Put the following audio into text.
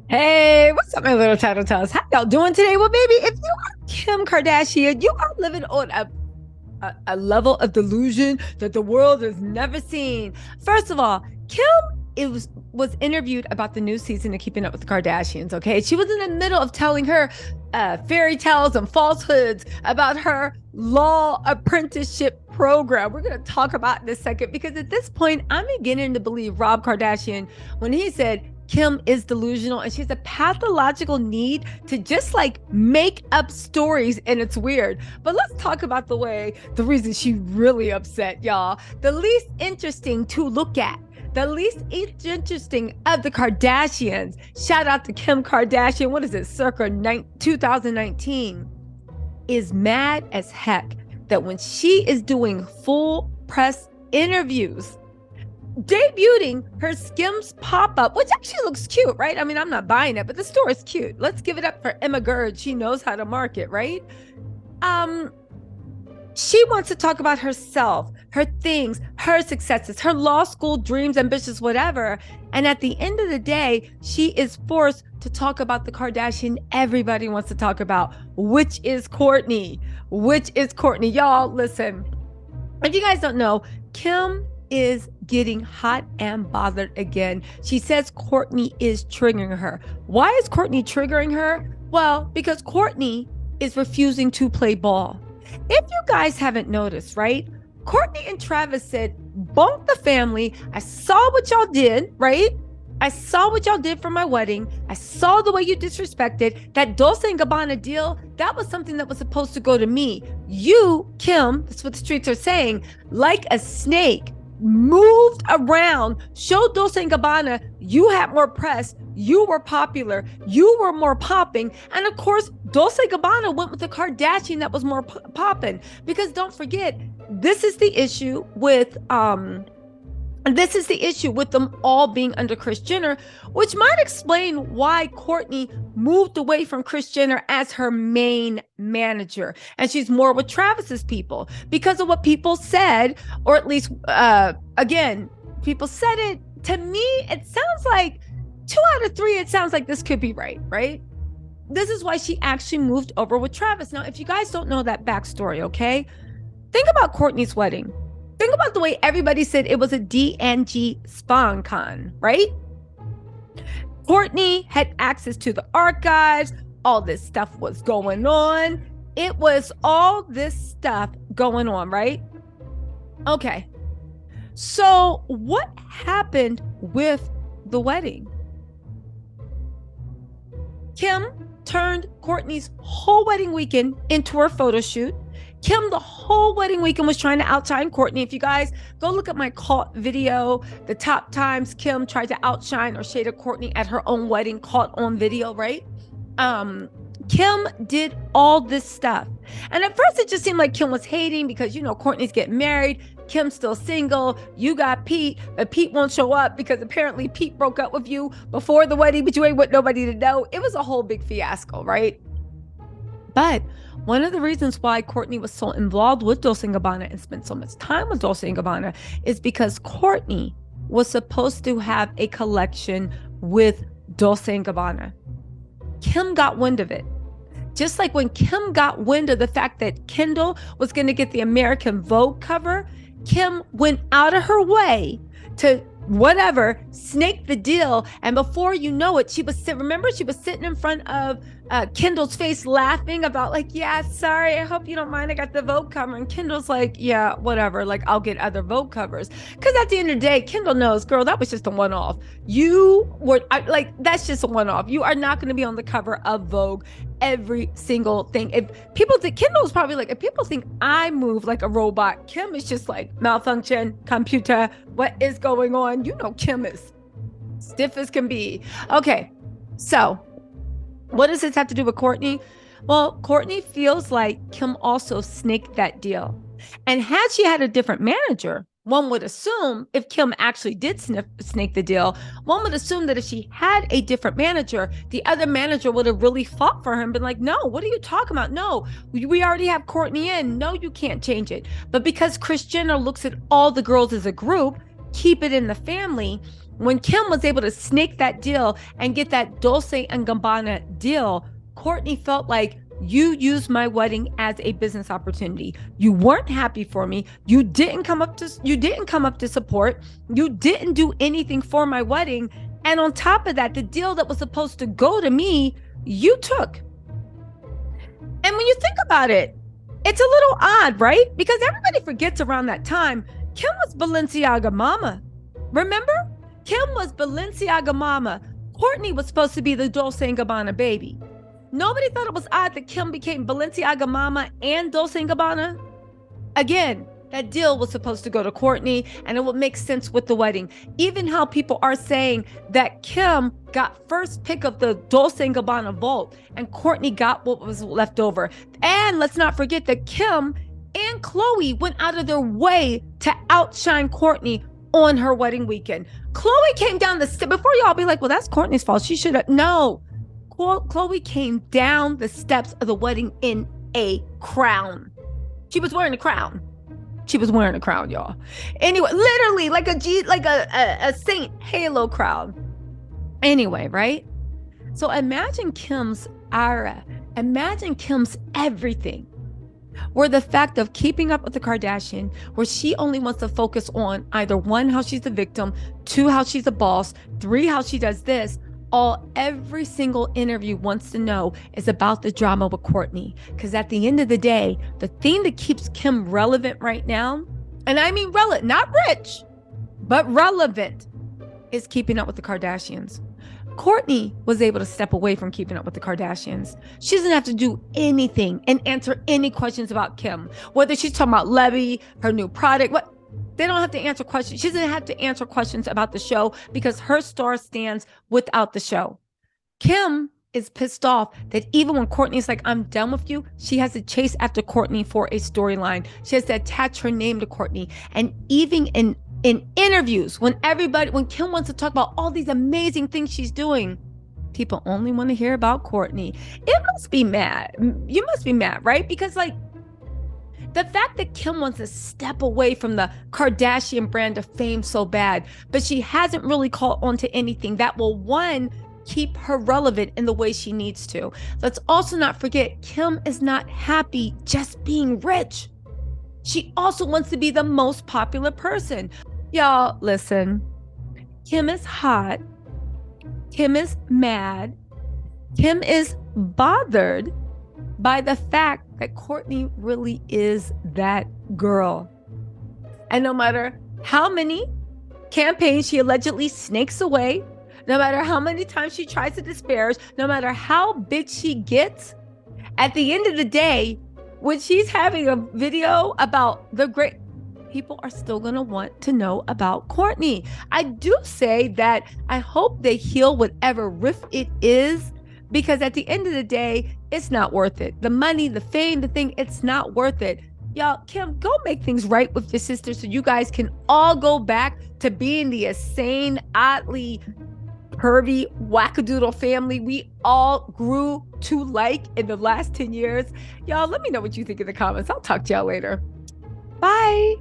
Hey, what's up, my little TisaTells? How y'all doing today? Well, baby, if you are Kim Kardashian, you are living on a level of delusion that the world has never seen. First of all, Kim was interviewed about the new season of Keeping Up with the Kardashians. Okay, she was in the middle of telling her fairy tales and falsehoods about her law apprenticeship program. We're going to talk about in a second because at this point, I'm beginning to believe Rob Kardashian when he said Kim is delusional and she has a pathological need to just like make up stories, and it's weird. But let's talk about the reason she really upset, y'all. The least interesting to look at, the least interesting of the Kardashians. Shout out to Kim Kardashian. What is it? Circa 2019 is mad as heck that when she is doing full press interviews, debuting her Skims pop-up, which actually looks cute, right? I mean, I'm not buying it, but the store is cute. Let's give it up for Emma Gerd. She knows how to market, right? She wants to talk about herself, her things, her successes, her law school dreams, ambitions, whatever. And at the end of the day, she is forced to talk about the Kardashian everybody wants to talk about, which is Kourtney. Y'all, listen, if you guys don't know, Kim is getting hot and bothered again. She says Kourtney is triggering her. Why is Kourtney triggering her? Well, because Kourtney is refusing to play ball. If you guys haven't noticed, right? Kourtney and Travis said, bunk the family. I saw what y'all did, right? I saw what y'all did for my wedding. I saw the way you disrespected that Dolce & Gabbana deal. That was something that was supposed to go to me. You, Kim, that's what the streets are saying, like a snake, moved around, showed Dolce & Gabbana you had more press, you were popular, you were more popping, and of course Dolce & Gabbana went with the Kardashian that was more popping. Because don't forget, this is the issue with them all being under Kris Jenner, which might explain why Kourtney moved away from Kris Jenner as her main manager. And she's more with Travis's people because of what people said, or at least, again, people said it. To me, it sounds like 2 out of 3, it sounds like this could be right? This is why she actually moved over with Travis. Now, if you guys don't know that backstory, okay, think about Kourtney's wedding. Think about the way everybody said it was a DNG spawn con, right? Kourtney had access to the archives. All this stuff was going on. It was all this stuff going on, right? Okay. So what happened with the wedding? Kim turned Kourtney's whole wedding weekend into her photo shoot. Kim, the whole wedding weekend, was trying to outshine Kourtney. If you guys go look at my caught video, the top times Kim tried to outshine or shade at Kourtney at her own wedding, caught on video, right? Kim did all this stuff. And at first it just seemed like Kim was hating because, you know, Kourtney's getting married. Kim's still single. You got Pete, but Pete won't show up because apparently Pete broke up with you before the wedding, but you ain't want nobody to know. It was a whole big fiasco, right? But one of the reasons why Kourtney was so involved with Dolce & Gabbana and spent so much time with Dolce & Gabbana is because Kourtney was supposed to have a collection with Dolce & Gabbana. Kim got wind of it. Just like when Kim got wind of the fact that Kendall was going to get the American Vogue cover, Kim went out of her way to snake the deal. And before you know it, she was sitting in front of Kendall's face laughing about like, yeah, sorry, I hope you don't mind, I got the Vogue cover. And Kendall's like, yeah, whatever, like I'll get other Vogue covers. Because at the end of the day, Kendall knows, girl, that was just a one-off. That's just a one-off. You are not going to be on the cover of Vogue every single thing. If people think, Kendall's probably like, if people think I move like a robot, Kim is just like, malfunction, computer, what is going on? You know, Kim is stiff as can be. Okay, so what does this have to do with Kourtney? Well, Kourtney feels like Kim also snaked that deal. And had she had a different manager, one would assume, if Kim actually did snake the deal, one would assume that if she had a different manager, the other manager would have really fought for her and been like, no, what are you talking about? No, we already have Kourtney in. No, you can't change it. But because Kris Jenner looks at all the girls as a group, keep it in the family, When Kim was able to snake that deal and get that Dolce & Gabbana deal, Kourtney felt like, you used my wedding as a business opportunity. You weren't happy for me. You didn't come up to support. You didn't do anything for my wedding. And on top of that, the deal that was supposed to go to me, you took. And when you think about it, it's a little odd, right? Because everybody forgets around that time, Kim was Balenciaga mama. Remember? Kim was Balenciaga mama. Kourtney was supposed to be the Dolce & Gabbana baby. Nobody thought it was odd that Kim became Balenciaga mama and Dolce & Gabbana. Again, that deal was supposed to go to Kourtney, and it would make sense with the wedding. Even how people are saying that Kim got first pick of the Dolce & Gabbana vault, and Kourtney got what was left over. And let's not forget that Kim and Khloé went out of their way to outshine Kourtney on her wedding weekend. Khloé came down the steps. Before y'all be like, well, that's Kourtney's fault. She should have. No. Khloé came down the steps of the wedding in a crown. She was wearing a crown. She was wearing a crown, y'all. Anyway, literally like a Saint Halo crown. Anyway, right? So imagine Kim's aura. Imagine Kim's everything. Where the fact of keeping up with the Kardashian, where she only wants to focus on either one, how she's the victim, two, how she's a boss, three, how she does this. Every single interview wants to know is about the drama with Kourtney. Because at the end of the day, the thing that keeps Kim relevant right now, and I mean relevant, not rich, but relevant, is keeping up with the Kardashians. Kourtney was able to step away from keeping up with the Kardashians. She doesn't have to do anything and answer any questions about Kim, whether she's talking about Levy, her new product, what. They don't have to answer questions. She doesn't have to answer questions about the show because her star stands without the show. Kim is pissed off that even when Kourtney's like, I'm done with you, she has to chase after Kourtney for a storyline. She has to attach her name to Kourtney. And even in interviews, when Kim wants to talk about all these amazing things she's doing, people only want to hear about Kourtney. It must be mad. You must be mad, right? Because the fact that Kim wants to step away from the Kardashian brand of fame so bad, but she hasn't really caught on to anything that will, one, keep her relevant in the way she needs to. Let's also not forget, Kim is not happy just being rich. She also wants to be the most popular person. Y'all, listen. Kim is hot. Kim is mad. Kim is bothered by the fact that Kourtney really is that girl. And no matter how many campaigns she allegedly snakes away, no matter how many times she tries to disparage, no matter how big she gets, at the end of the day, when she's having a video about the great, people are still going to want to know about Kourtney. I do say that I hope they heal whatever rift it is, because at the end of the day, it's not worth it. The money, the fame, the thing, it's not worth it. Y'all, Kim, go make things right with your sister so you guys can all go back to being the insane, oddly pervy, wackadoodle family we all grew to like in the last 10 years. Y'all, let me know what you think in the comments. I'll talk to y'all later. Bye.